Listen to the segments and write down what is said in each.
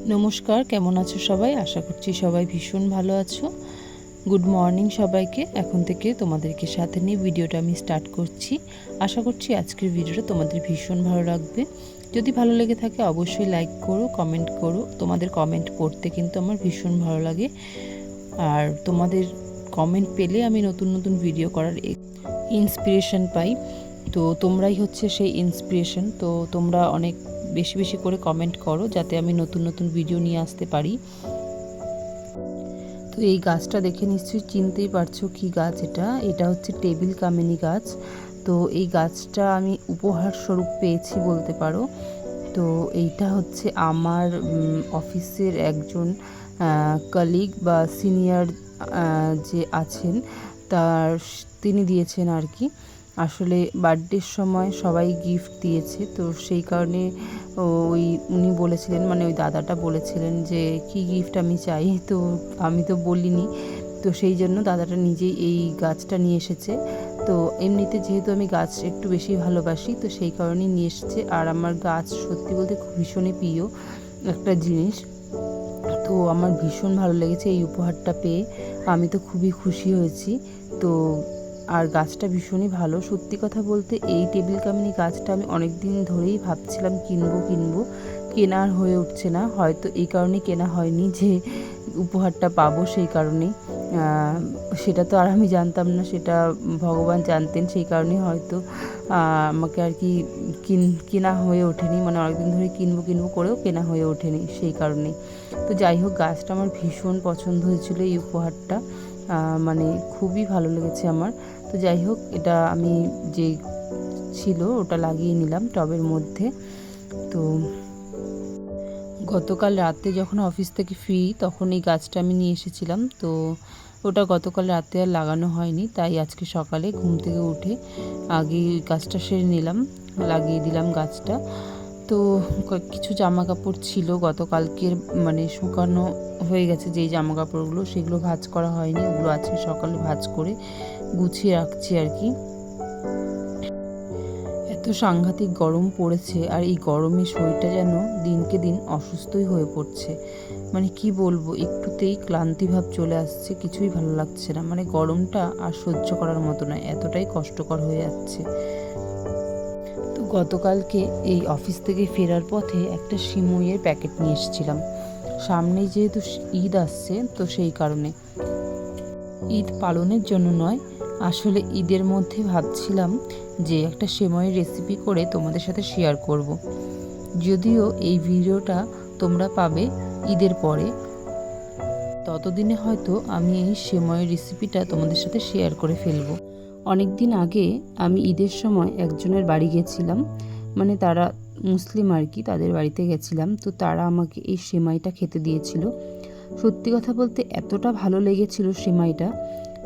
নমস্কার, কেমন আছো সবাই? আশা করছি সবাই ভীষণ ভালো আছো। গুড মর্নিং সবাইকে। এখন থেকে তোমাদেরকে সাথে নিয়ে ভিডিওটা আমি স্টার্ট করছি। আশা করছি আজকের ভিডিওটা তোমাদের ভীষণ ভালো লাগবে। যদি ভালো লেগে থাকে অবশ্যই লাইক করো, কমেন্ট করো। তোমাদের কমেন্ট পড়তে কিন্তু আমার ভীষণ ভালো লাগে, আর তোমাদের কমেন্ট পেলে আমি নতুন নতুন ভিডিও করার ইন্সপিরেশন পাই। তো তোমরাই হচ্ছে সেই ইন্সপিরেশন। তো তোমরা অনেক বেশি বেশি করে কমেন্ট করো যাতে আমি নতুন নতুন ভিডিও নিয়ে আসতে পারি। তো এই গাছটা দেখে নিশ্চয়ই চিনতেই পারছো কি গাছ এটা। এটা হচ্ছে টেবিল কামিনী গাছ। তো এই গাছটা আমি উপহার স্বরূপ পেয়েছি বলতে পারো। তো এইটা হচ্ছে আমার অফিসের একজন কলিগ বা সিনিয়র যে আছেন তিনি দিয়েছেন আর কি। আসলে বার্থডের সময় সবাই গিফট দিয়েছে, তো সেই কারণে উনি বলেছিলেন, মানে ওই দাদাটা বলেছিলেন যে কি গিফট আমি চাই। তো আমি তো বলিনি, তো সেই জন্য দাদাটা নিজেই এই গাছটা নিয়ে এসেছে। তো এমনিতে যেহেতু আমি গাছ একটু বেশি ভালোবাসি, তো সেই কারণেই নিয়ে এসেছে। আর আমার গাছ সত্যি বলতে ভীষণই প্রিয় একটা জিনিস। তো আমার ভীষণ ভালো লেগেছে এই উপহারটা পেয়ে। আমি তো খুবই খুশি হয়েছি। তো আর গাছটা ভীষণই ভালো। সত্যি কথা বলতে এই টেবিল কামিনী গাছটা আমি অনেক দিন ধরেই ভাবছিলাম কিনবো, কেনার হয়ে উঠছে না। হয়তো এই কারণে কেনা হয়নি যে উপহারটা পাবো, সেই কারণেই। সেটা তো আর আমি জানতাম না, সেটা ভগবান জানতেন। সেই কারণে হয়তো আমাকে আর কি কেনা হয়ে ওঠেনি, মানে অনেকদিন ধরে কিনবো করেও কেনা হয়ে ওঠেনি সেই কারণেই। তো যাই হোক, গাছটা আমার ভীষণ পছন্দ হয়েছিল এই উপহারটা, মানে খুবই ভালো লেগেছে আমার। তো যাই হোক, এটা আমি যে ছিল ওটা লাগিয়ে নিলাম টবের মধ্যে। তো গতকাল রাতে যখন অফিস থেকে ফ্রি তখন এই গাছটা আমি নিয়ে এসেছিলাম। তো ওটা গতকাল রাতে আর লাগানো হয়নি, তাই আজকে সকালে ঘুম থেকে উঠে আগে গাছটা সেরে নিলাম, লাগিয়ে দিলাম গাছটা। তো কিছু জামা কাপড় ছিল গতকালকের, মানে শুকানো হয়ে গেছে যেই জামা কাপড়গুলো, সেগুলো ভাঁজ করা হয়নি। ওগুলো আজকে সকালে ভাঁজ করে গুছিয়ে রাখছি আর কি। এত সাংঘাতিক গরম পড়েছে, আর এই গরমে শরীরটা যেন দিনকে দিন অসুস্থই হয়ে পড়ছে। মানে কি বলবো, একটুতেই ক্লান্তিভাব চলে আসছে, কিছুই ভালো লাগছে না। মানে গরমটা আর সহ্য করার মতো নয়, এতটাই কষ্টকর হয়ে যাচ্ছে। তো গতকালকে এই অফিস থেকে ফেরার পথে একটা সিমইয়ের প্যাকেট নিয়ে এসেছিলাম। সামনেই যেহেতু ঈদ আসছে, তো সেই কারণে ঈদ পালনের জন্য নয়, আসলে ঈদের মধ্যে ভাবছিলাম যে একটা সেমাইয়ের রেসিপি করে তোমাদের সাথে শেয়ার করব। যদিও এই ভিডিওটা তোমরা পাবে ঈদের পরে, ততদিনে হয়তো আমি এই সেমাইয়ের রেসিপিটা তোমাদের সাথে শেয়ার করে ফেলবো। অনেক দিন আগে আমি ঈদের সময় একজনের বাড়ি গেছিলাম, মানে তারা মুসলিম আর কি, তাদের বাড়িতে গেছিলাম। তো তারা আমাকে এই সেমাইটা খেতে দিয়েছিল। সত্যি কথা বলতে এতটা ভালো লেগেছিল সেমাইটা,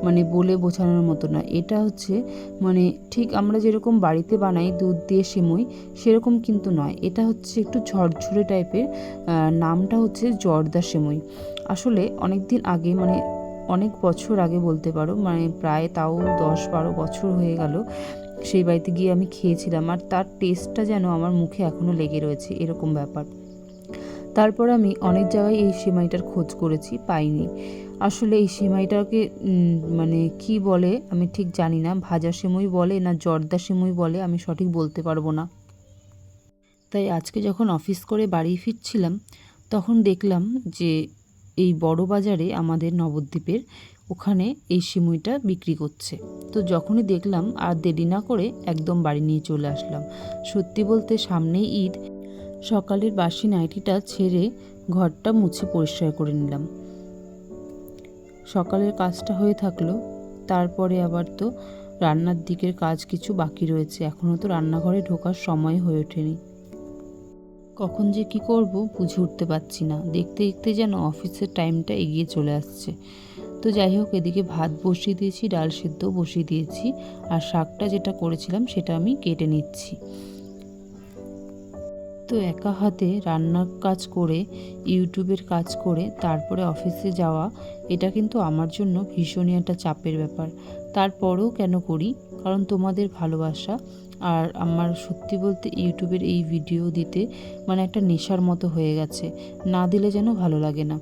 মানে বলে বোঝানোর মতো না। এটা হচ্ছে মানে ঠিক আমরা যেরকম বাড়িতে বানাই দুধ দিয়ে সেমাই, সেরকম কিন্তু নয়। এটা হচ্ছে একটু ঝরঝরে টাইপের। নামটা হচ্ছে জর্দা সেমাই। আসলে অনেক দিন আগে, মানে অনেক বছর আগে বলতে পারো, মানে প্রায় তাও 10-12 বছর হয়ে গেল, সেই বাড়িতে গিয়ে আমি খেয়েছিলাম। আর তার টেস্টটা যেন আমার মুখে এখনও লেগে রয়েছে, এরকম ব্যাপার। তারপর আমি অনেক জায়গায় এই সেমাইটার খোঁজ করেছি, পাইনি। আসলে এই সেমাইটাকে মানে কি বলে আমি ঠিক জানি না, ভাজা সেমাই বলে না জর্দা সেমাই বলে আমি সঠিক বলতে পারবো না। তাই আজকে যখন অফিস করে বাড়ি ফিরছিলাম, তখন দেখলাম যে এই বড় বাজারে আমাদের নবদ্বীপের ওখানে এই সিমুইটা বিক্রি করছে। তো যখনই দেখলাম আর দেরি না করে একদম বাড়ি নিয়ে চলে আসলাম। সত্যি বলতে সামনেই ঈদ, সকালের বাসি নাইটিটা ছেড়ে ঘরটা মুছে পরিষ্কার করে নিলাম। সকালের কাজটা হয়ে থাকলো, তারপরে আবার তো রান্নার দিকের কাজ কিছু বাকি রয়েছে। এখনও তো রান্নাঘরে ঢোকার সময় হয়ে ওঠেনি। কখন যে কি করব বুঝে উঠতে পারছি না। দেখতে দেখতে যেন অফিসের টাইমটা এগিয়ে চলে আসছে। তো যাই হোক, এদিকে ভাত বসিয়ে দিয়েছি, ডাল সিদ্ধও বসিয়ে দিয়েছি, আর শাকটা যেটা করেছিলাম সেটা আমি কেটে নিচ্ছি। তো একা হাতে রান্নার কাজ করে, ইউটিউবের কাজ করে তারপরে অফিসে যাওয়া, এটা কিন্তু আমার জন্য ভীষণই একটা চাপের ব্যাপার। তারপরেও কেন করি, কারণ তোমাদের ভালোবাসা আর আমার সত্যি বলতে ইউটিউবের এই ভিডিও দিতে মানে একটা নেশার মতো হয়ে গেছে, না দিলে যেন ভালো লাগে না।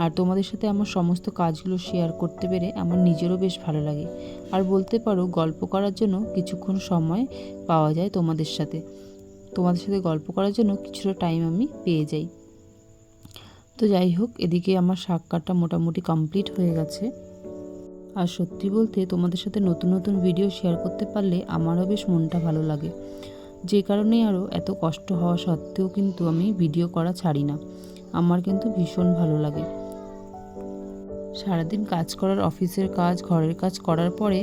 আর তোমাদের সাথে আমার সমস্ত কাজগুলো শেয়ার করতে পেরে আমার নিজেরও বেশ ভালো লাগে। আর বলতে পারো গল্প করার জন্য কিছুক্ষণ সময় পাওয়া যায় তোমাদের সাথে গল্প করার জন্য কিছুটা টাইম আমি পেয়ে যাই। তো যাই হোক, এদিকে আমার শাক কাটা মোটামুটি কমপ্লিট হয়ে গেছে। আর সত্যি বলতে তোমাদের সাথে নতুন নতুন ভিডিও শেয়ার করতে পারলে আমারও বেশ মনটা ভালো লাগে। যে কারণেই আরও এত কষ্ট হওয়া সত্ত্বেও কিন্তু আমি ভিডিও করা ছাড়ি না। আমার কিন্তু ভীষণ ভালো লাগে। সারাদিন কাজ করার, অফিসের কাজ, ঘরের কাজ করার পরে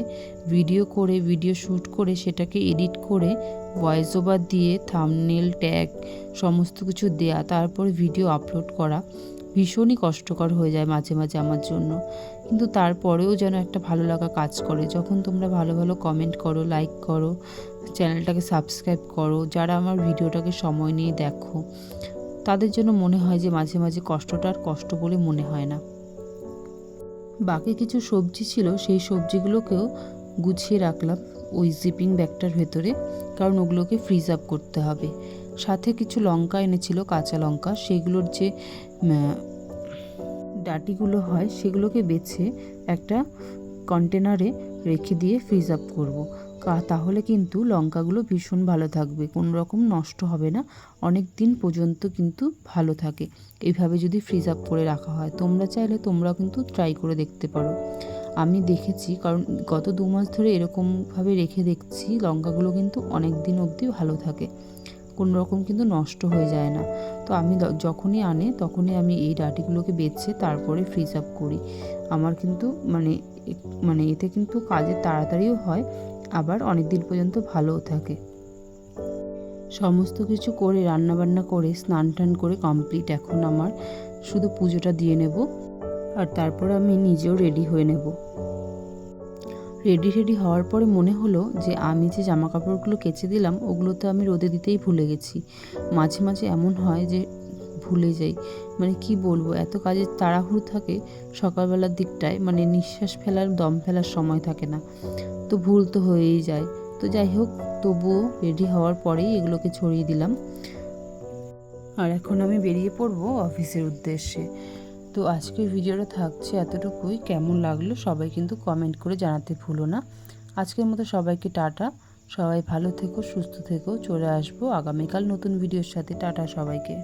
ভিডিও শ্যুট করে সেটাকে এডিট করে ভয়েস ওভার দিয়ে থাম্বনেল, ট্যাগ সমস্ত কিছু দেয়া, তারপর ভিডিও আপলোড করা ভীষণই কষ্টকর হয়ে যায় মাঝে মাঝে আমার জন্য। কিন্তু তারপরেও যেন একটা ভালো লাগা কাজ করে যখন তোমরা ভালো ভালো কমেন্ট করো, লাইক করো, চ্যানেলটাকে সাবস্ক্রাইব করো, যারা আমার ভিডিওটাকে সময় নিয়ে দেখো, তাদের জন্য মনে হয় যে মাঝে মাঝে কষ্টটা আর কষ্ট বলে মনে হয় না। বাকি কিছু সবজি ছিল, সেই সবজিগুলোকেও গুছিয়ে রাখলাম ওই জিপিং ব্যাগটার ভেতরে, কারণ ওগুলোকে ফ্রিজ আপ করতে হবে। সাথে কিছু লঙ্কা এনেছিল, কাঁচা লঙ্কা, সেগুলোর যে ডাঁটিগুলো হয় সেগুলোকে বেছে একটা কন্টেনারে রেখে দিয়ে ফ্রিজ আপ করবো। তাহলে কিন্তু লঙ্কাগুলো ভীষণ ভালো থাকবে, কোনো রকম নষ্ট হবে না, অনেক দিন পর্যন্ত কিন্তু ভালো থাকে এইভাবে যদি ফ্রিজ আপ করে রাখা হয়। তোমরা চাইলে তোমরাও কিন্তু ট্রাই করে দেখতে পারো। আমি দেখেছি, কারণ গত 2 মাস ধরে এরকমভাবে রেখে দেখছি লঙ্কাগুলো কিন্তু অনেক দিন অবধি ভালো থাকে, কোনো রকম কিন্তু নষ্ট হয়ে যায় না। তো আমি যখনই আনে তখনই আমি এই ডাঁটিগুলোকে বেছে তারপরে ফ্রিজ আপ করি। আমার কিন্তু মানে এতে কিন্তু কাজে তাড়াতাড়িও হয়, আবার অনেক দিন পর্যন্ত ভালোও থাকে। সমস্ত কিছু করে রান্নাবান্না করে স্নান টান করে কমপ্লিট। এখন আমার শুধু পুজোটা দিয়ে নেব, আর তারপর আমি নিজেও রেডি হয়ে নেব। রেডি হওয়ার পরে মনে হলো যে আমি যে জামা কাপড়গুলো কেচে দিলাম ওগুলো তো আমি রোদে দিতেই ভুলে গেছি। মাঝে মাঝে এমন হয় যে ভুলে যাই, মানে কি বলবো, এত কাজের তাড়াহুড়ো থাকে সকালবেলার দিকটায়, মানে নিঃশ্বাস ফেলার, দম ফেলার সময় থাকে না, তো ভুল তো হয়েই যায়। তো যাই হোক, তবুও রেডি হওয়ার পরেই এগুলোকে ছড়িয়ে দিলাম। আর এখন আমি বেরিয়ে পড়বো অফিসের উদ্দেশ্যে। তো আজকের ভিডিওটা থাকছে এতটুকুই। কেমন লাগলো সবাই কিন্তু কমেন্ট করে জানাতে ভুলো না। আজকের মতো সবাইকে টাটা। সবাই ভালো থেকো, সুস্থ থেকো। চলে আসবো আগামীকাল নতুন ভিডিওর সাথে। টাটা সবাইকে।